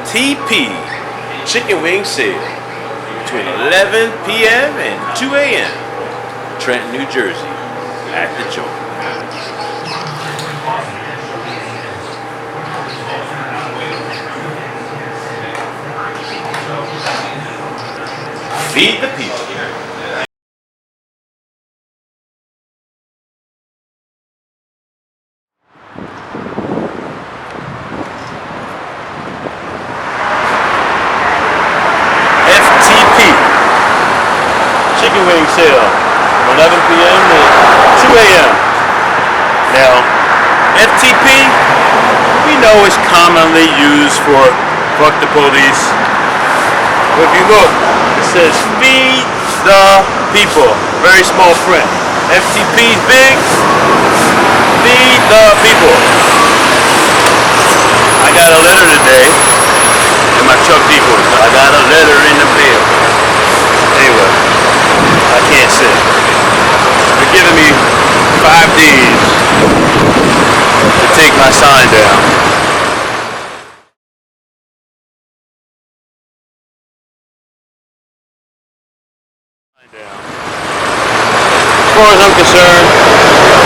FTP chicken wing sale between 11 p.m. and 2 a.m. Trenton, New Jersey at the joint. Feed the people. Chicken wing sale from 11 p.m. to 2 a.m. Now, FTP, we know is commonly used for fuck the police. But if you look, it says feed the people. Very small print. FTP's big. Feed the people. I got a letter today in my truck depot. I got a letter in the mail. Anyway, I can't sit. They're giving me 5 days to take my sign down. As far as I'm concerned,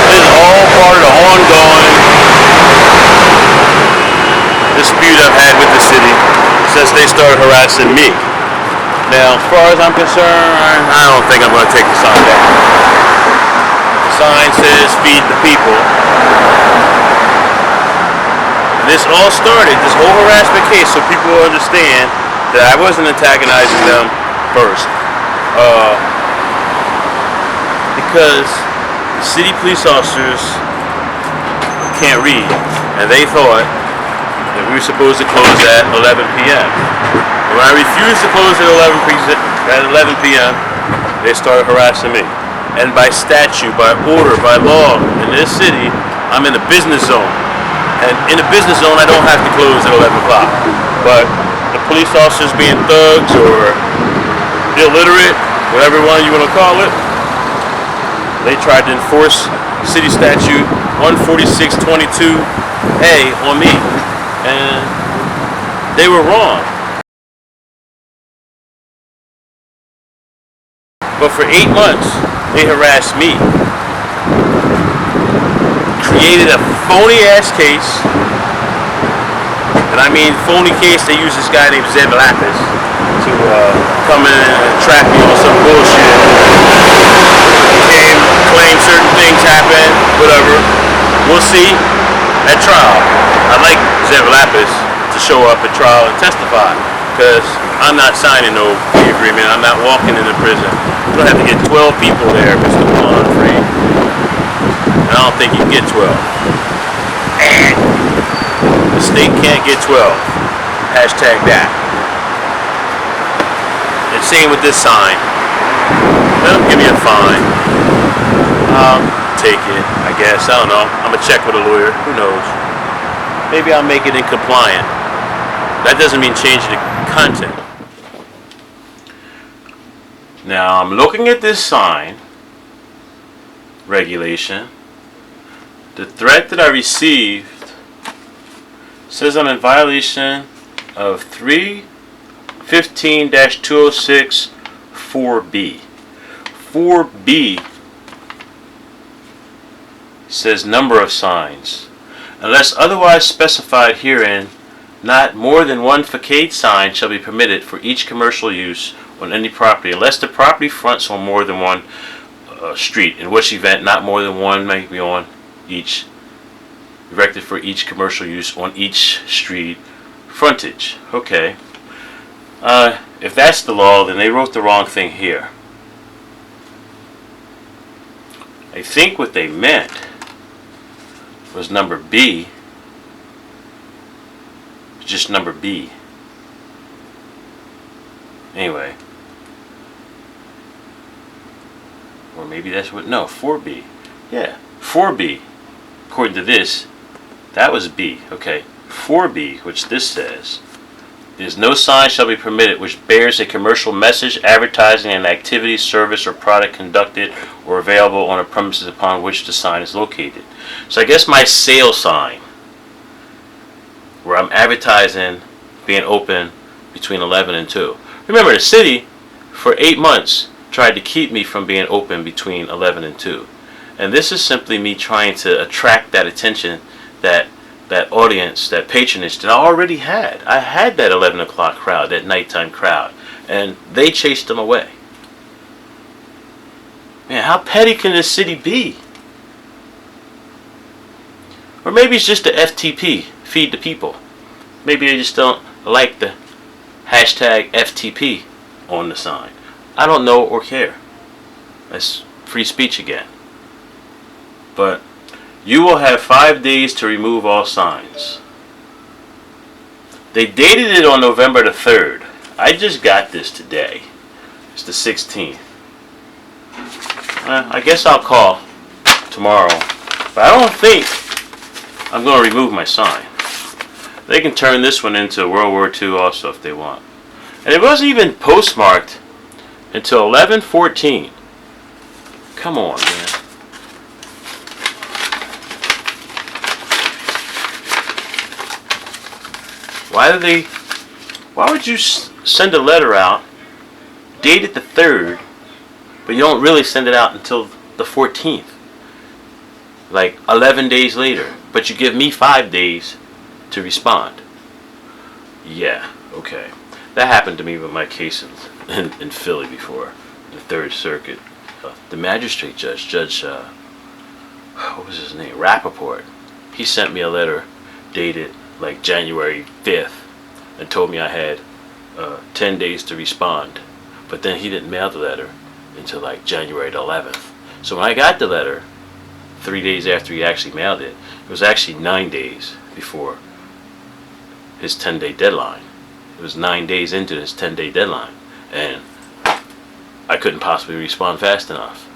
this is all part of the ongoing dispute I've had with the city since they started harassing me. Now, as far as I'm concerned, I don't think I'm going to take the sign down. The sign says feed the people. This all started, this whole harassment case, so people will understand that I wasn't antagonizing them first. Because the city police officers can't read, and they thought that we were supposed to close at 11 p.m. When I refused to close at 11 p.m., they started harassing me. And by statute, by order, by law, in this city, I'm in a business zone. And in a business zone, I don't have to close at 11 o'clock. But the police officers being thugs or illiterate, whatever one you want to call it, they tried to enforce city statute 14622A on me. And they were wrong. But for 8 months, they harassed me. Created a phony ass case. And I mean phony case, they used this guy named Njweedmans to come in and trap me on some bullshit. Claim certain things happened, whatever. We'll see at trial. I'd like Njweedmans to show up at trial and testify. Because I'm not signing no plea agreement. I'm not walking into prison. You don't have to get 12 people there, Mr. Free. And I don't think you can get 12. And the state can't get 12. Hashtag that. And same with this sign. Let them give me a fine. I'll take it, I guess. I don't know. I'm going to check with a lawyer. Who knows? Maybe I'll make it in compliant. That doesn't mean changing the content. Now I'm looking at this sign regulation. The threat that I received says I'm in violation of 315-206 4B. 4B says number of signs. Unless otherwise specified herein, not more than one facade sign shall be permitted for each commercial use on any property, unless the property fronts on more than one street, in which event not more than one may be on each, erected for each commercial use on each street frontage. Okay. If that's the law, then they wrote the wrong thing here. I think what they meant was number B. Just number B. Anyway. Or maybe that's what, no, 4B. Yeah, 4B. According to this, that was B. Okay, 4B, which this says, is no sign shall be permitted which bears a commercial message, advertising an activity, service, or product conducted or available on a premises upon which the sign is located. So I guess my sale sign, where I'm advertising being open between 11 and 2. Remember, the city, for 8 months, tried to keep me from being open between 11 and 2. And this is simply me trying to attract that attention, that audience, that patronage that I already had. I had that 11 o'clock crowd, that nighttime crowd, and they chased them away. Man, how petty can this city be? Or maybe it's just the FTP, feed the people. Maybe they just don't like the hashtag FTP on the sign. I don't know or care. That's free speech again. But you will have 5 days to remove all signs. They dated it on November the 3rd. I just got this today. It's the 16th. I guess I'll call tomorrow. But I don't think I'm going to remove my sign. They can turn this one into World War II also if they want. And it wasn't even postmarked until 11/14. Come on, man. Why would you send a letter out, date it the 3rd, but you don't really send it out until the 14th? Like 11 days later, but you give me 5 days to respond. Yeah, okay. That happened to me with my case in Philly before, the 3rd Circuit. The magistrate judge, what was his name? Rappaport. He sent me a letter dated like January 5th and told me I had 10 days to respond. But then he didn't mail the letter until like January the 11th. So when I got the letter, 3 days after he actually mailed it, it was actually 9 days before his 10-day deadline. It was 9 days into his 10-day deadline, and I couldn't possibly respond fast enough.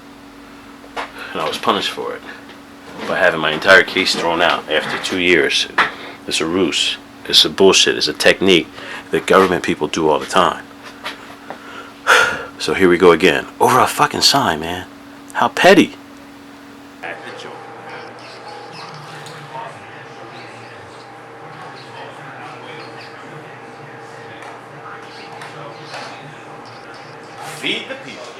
And I was punished for it by having my entire case thrown out after 2 years. It's a ruse. It's a bullshit. It's a technique that government people do all the time. So here we go again. Over a fucking sign, man. How petty. Feed the people.